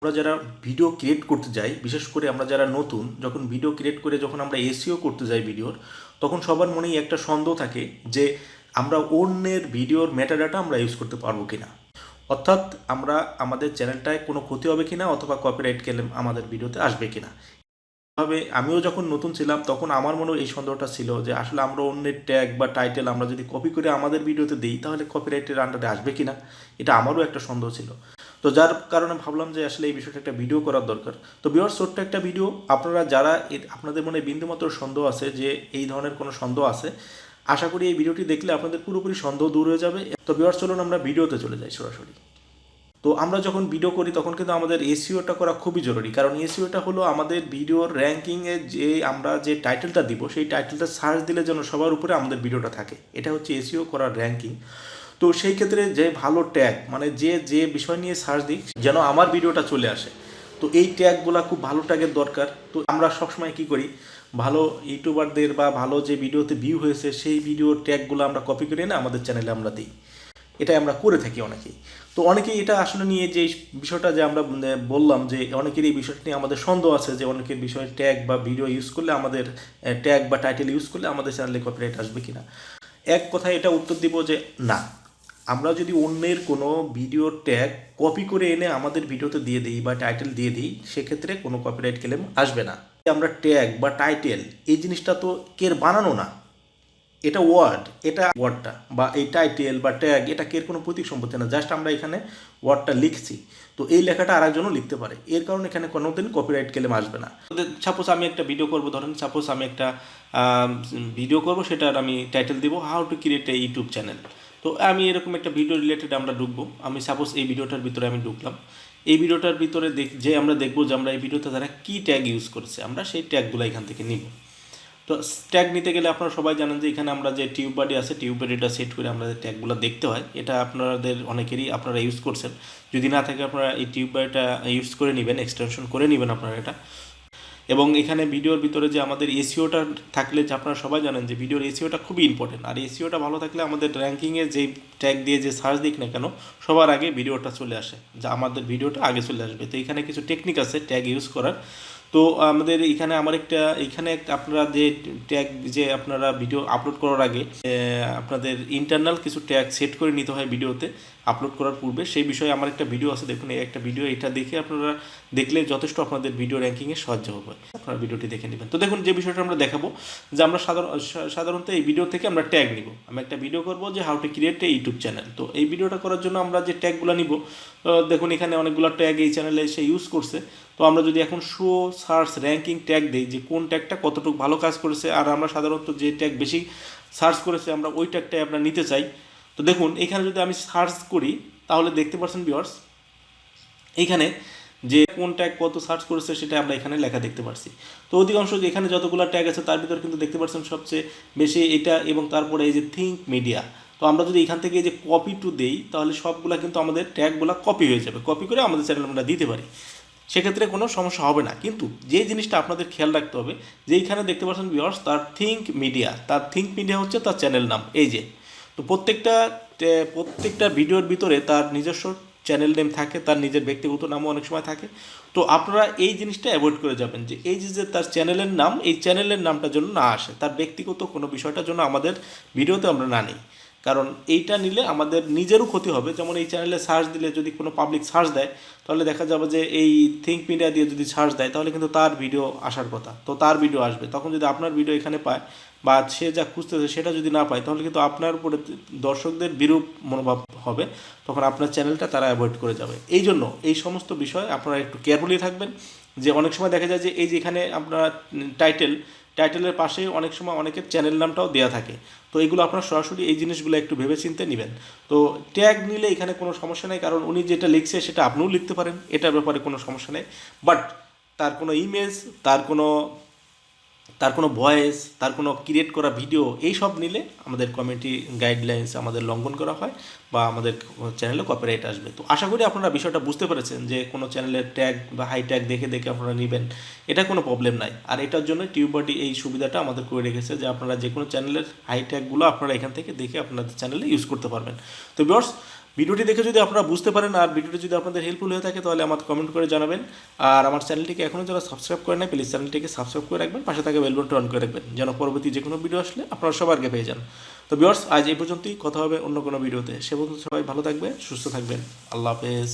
আমরা যারা video create করতে যাই, বিশেষ করে আমরা যারা নতুন, যখন ভিডিও ক্রিয়েট করে যখন আমরা এসইও করতে যাই ভিডিওর, তখন সবার মনেই একটা সন্দেহ থাকে যে আমরা অন্যের ভিডিওর মেটাডাটা আমরা ইউজ করতে পারবো কিনা, অর্থাৎ আমরা আমাদের চ্যানেলটায় কোনো ক্ষতি হবে কিনা অথবা কপিরাইট ক্লেম আমাদের ভিডিওতে আসবে কিনা। ভাবে আমিও যখন নতুন ছিলাম তখন আমার মনেও এই সন্দেহটা ছিল যে আসলে আমরা অন্যের ট্যাগ বা টাইটেল আমরা যদি কপি করে আমাদের ভিডিওতে দিই তাহলে কপিরাইটের আন্ডারে আসবে কিনা, এটা আমারও একটা সন্দেহ ছিল। তো যার কারণে ভাবলাম যে আসলে এই বিষয়টা একটা ভিডিও করার দরকার। তো ভিউয়ার্স, ছোট্ট একটা ভিডিও, আপনারা যারা আপনাদের মনে বিন্দুমাত্র সন্দেহ আছে যে এই ধরনের কোনো সন্দেহ আছে, আশা করি এই ভিডিওটি দেখলে আপনাদের পুরোপুরি সন্দেহ দূর হয়ে যাবে। তো ভিউয়ার্স, চলুন আমরা ভিডিওতে চলে যাই সরাসরি। তো আমরা যখন ভিডিও করি তখন কিন্তু আমাদের এসইওটা করা খুবই জরুরি, কারণ এসইওটা হলো আমাদের ভিডিওর র্যাঙ্কিংয়ে যে আমরা যে টাইটেলটা দিব সেই টাইটেলটা সার্চ দিলে যেন সবার উপরে আমাদের ভিডিওটা থাকে, এটা হচ্ছে এসইও করার র্যাঙ্কিং। তো সেই ক্ষেত্রে যে ভালো ট্যাগ, মানে যে যে বিষয় নিয়ে সার্চ দিক যেন আমার ভিডিওটা চলে আসে, তো এই ট্যাগগুলো খুব ভালো ট্যাগের দরকার। তো আমরা সবসময় কী করি, ভালো ইউটিউবারদের বা ভালো যে ভিডিওতে ভিউ হয়েছে সেই ভিডিওর ট্যাগগুলো আমরা কপি করে এনে আমাদের চ্যানেলে আমরা দিই, এটাই আমরা করে থাকি অনেকেই। তো অনেকেই এটা আসলে নিয়ে যে বিষয়টা যে আমরা বললাম যে অনেকের এই বিষয়টা নিয়ে আমাদের সন্দেহ আছে যে অনেকের বিষয়ে ট্যাগ বা ভিডিও ইউজ করলে আমাদের ট্যাগ বা টাইটেল ইউজ করলে আমাদের চ্যানেলে কপিরাইট আসবে কিনা। এক কথায় এটা উত্তর দিব যে না, আমরা যদি অন্যের কোনো ভিডিওর ট্যাগ কপি করে এনে আমাদের ভিডিওতে দিয়ে দিই বা টাইটেল দিয়ে দিই, সেক্ষেত্রে কোনো কপিরাইট ক্লেম আসবে না। আমরা ট্যাগ বা টাইটেল এই জিনিসটা তো কের বানানো না, এটা ওয়ার্ড, এটা ওয়ার্ডটা বা এই টাইটেল বা ট্যাগ এটা কের কোনো প্রতীক সম্পত্তি না, জাস্ট আমরা এখানে ওয়ার্ডটা লিখছি। তো এই লেখাটা আরেকজনও লিখতে পারে, এর কারণে এখানে কোনোদিন কপিরাইট ক্লেম আসবে না। সাপোজ আমি একটা ভিডিও করবো, ধরেন সাপোজ আমি একটা ভিডিও করবো, সেটার আমি টাইটেল দিব how to create a YouTube channel. তো আমি এরকম একটা ভিডিও রিলেটেড আমরা ঢুকবো, আমি সাপোজ এই ভিডিওটার ভিতরে আমি ঢুকলাম। এই ভিডিওটার ভিতরে যে আমরা দেখবো যে আমরা এই ভিডিওতে তারা কী ট্যাগ ইউজ করছে, আমরা সেই ট্যাগগুলো এখান থেকে নিব। তো ট্যাগ নিতে গেলে আপনারা সবাই জানেন যে এখানে আমরা যে টিউব বডি আছে, টিউব বডিটা সেট করে আমরা ট্যাগগুলো দেখতে হয়, এটা আপনাদের অনেকেরই আপনারা ইউজ করছেন। যদি না থাকে আপনারা এই টিউব বডিটা ইউজ করে নেবেন, এক্সটেনশন করে নেবেন আপনারা এটা। এবং এখানে ভিডিওর ভিতরে যে আমাদের এসিওটা থাকলে, যে আপনারা সবাই জানেন যে ভিডিওর এসিওটা খুবই ইম্পর্টেন্ট, আর এসিওটা ভালো থাকলে আমাদের র্যাঙ্কিংয়ে যে ট্যাগ দিয়ে যে সার্চ দিক না কেন সবার আগে ভিডিওটা চলে আসে, যা আমাদের ভিডিওটা আগে চলে আসবে। তো এখানে কিছু টেকনিক আছে ট্যাগ ইউজ করার। তো আমাদের এখানে এখানে আপনারা যে ট্যাগ, যে আপনারা ভিডিও আপলোড করার আগে আপনাদের ইন্টারনাল কিছু ট্যাগ সেট করে নিতে হয় ভিডিওতে আপলোড করার পূর্বে। সেই বিষয়ে আমার একটা ভিডিও আছে, দেখুন এই একটা ভিডিও, এটা দেখে আপনারা দেখলে যথেষ্ট আপনাদের ভিডিও র্যাঙ্কিংয়ে সাহায্য হবে, আপনারা ভিডিওটি দেখে নেবেন। তো দেখুন যে বিষয়টা আমরা দেখাবো যে আমরা সাধারণত এই ভিডিও থেকে আমরা ট্যাগ নিব। আমি একটা ভিডিও করব যে how to create a YouTube channel. তো এই ভিডিওটা করার জন্য আমরা যে ট্যাগগুলো নিব, দেখুন এখানে অনেকগুলো ট্যাগ এই চ্যানেলে সে ইউজ করছে। তো আমরা যদি এখন শো সার্চ র্যাঙ্কিং ট্যাগ দিই যে কোন ট্যাগটা কতটুকু ভালো কাজ করেছে, আর আমরা সাধারণত যে ট্যাগ বেশি সার্চ করেছে আমরা ওই ট্যাগটাই আমরা নিতে চাই। তো দেখুন এখানে যদি আমি সার্চ করি তাহলে দেখতে পাচ্ছেন ভিউয়ার্স, এইখানে যে কোন ট্যাগ কত সার্চ করেছে সেটা আমরা এখানে লেখা দেখতে পাচ্ছি। তো অধিকাংশ এখানে যতগুলো ট্যাগ আছে তার ভিতরে কিন্তু দেখতে পাচ্ছেন সবচেয়ে বেশি এটা, এবং তারপরে এই যে থিঙ্ক মিডিয়া। তো আমরা যদি এখান থেকে এই যে কপি টু দেই তাহলে সবগুলা কিন্তু আমাদের ট্যাগগুলো কপি হয়ে যাবে, কপি করে আমাদের চ্যানেলে আমরা দিতে পারি, সেক্ষেত্রে কোনো সমস্যা হবে না। কিন্তু যে জিনিসটা আপনাদের খেয়াল রাখতে হবে যে এইখানে দেখতে পাচ্ছেন ভিউয়ার্স তার থিঙ্ক মিডিয়া, তার থিঙ্ক মিডিয়া হচ্ছে তার চ্যানেল নাম, এই যে। তো প্রত্যেকটা ভিডিওর ভিতরে তার নিজস্ব চ্যানেল নেম থাকে, তার নিজের ব্যক্তিগত নামও অনেক সময় থাকে। তো আপনারা এই জিনিসটা অ্যাভয়েড করে যাবেন যে এই যে তার চ্যানেলের নাম, এই চ্যানেলের নামটার জন্য না আসে, তার ব্যক্তিগত কোনো বিষয়টার জন্য আমাদের ভিডিওতে আমরা না নিই, কারণ এইটা নিলে আমাদের নিজেরও ক্ষতি হবে। যেমন এই চ্যানেলে সার্চ দিলে যদি কোনো পাবলিক সার্চ দেয় তাহলে দেখা যাবে যে এই থিঙ্ক মিডিয়া দিয়ে যদি সার্চ দেয় তাহলে কিন্তু তার ভিডিও আসার কথা, তো তার ভিডিও আসবে। তখন যদি আপনার ভিডিও এখানে পায় বা সে যা খুঁজতেছে সেটা যদি না পায় তাহলে কিন্তু আপনার উপরে দর্শকদের বিরূপ মনোভাব হবে, তখন আপনার চ্যানেলটা তারা অ্যাভয়েড করে যাবে। এই জন্য এই সমস্ত বিষয় আপনারা একটু কেয়ারফুলি থাকবেন। যে অনেক সময় দেখা যায় যে এই যে এখানে আপনার টাইটেলের পাশে অনেক সময় অনেকের চ্যানেল নামটাও দেওয়া থাকে। তো এগুলো আপনারা সরাসরি এই জিনিসগুলো একটু ভেবেচিন্তে নেবেন। তো ট্যাগ নিলে এখানে কোনো সমস্যা নেই, কারণ উনি যেটা লিখছে সেটা আপনিও লিখতে পারেন, এটার ব্যাপারে কোনো সমস্যা নেই। বাট তার কোনো ইমেজ, তার কোনো ভয়েস, তার কোনো ক্রিয়েট করা ভিডিও, এই সব নিলে আমাদের কমিউনিটি গাইডলাইন্স আমাদের লঙ্ঘন করা হয় বা আমাদের চ্যানেলে কপিরাইট আসবে। তো আশা করি আপনারা বিষয়টা বুঝতে পেরেছেন যে কোনো চ্যানেলের ট্যাগ বা হাই ট্যাগ দেখে দেখে আপনারা নেবেন, এটা কোনো প্রবলেম নাই। আর এটার জন্য টিউববাডি এই সুবিধাটা আমাদের করে রেখেছে যে আপনারা যে কোনো চ্যানেলের হাই ট্যাগগুলো আপনারা এখান থেকে দেখে আপনাদের চ্যানেলে ইউজ করতে পারবেন। তো ভিউয়ার্স, ভিডিওটি দেখে যদি আপনারা বুঝতে পারেন আর ভিডিওটি যদি আপনাদের হেল্পফুল হয়ে থাকে তাহলে আমাকে কমেন্ট করে জানাবেন। আর আমার চ্যানেলটিকে এখনও যারা সাবস্ক্রাইব করে নাই প্লিজ চ্যানেলটিকে সাবস্ক্রাইব করে রাখবেন, পাশে থাকা বেল বাটনটি অন করে রাখবেন যেন পরবর্তী যে কোনো ভিডিও আসলে আপনারা সবার আগে পেয়ে যান। তো ভিউয়ার্স, আজ এই পর্যন্তই, কথা হবে অন্য কোনো ভিডিওতে। সে পর্যন্ত সবাই ভালো থাকবেন, সুস্থ থাকবেন। আল্লাহ হাফেজ।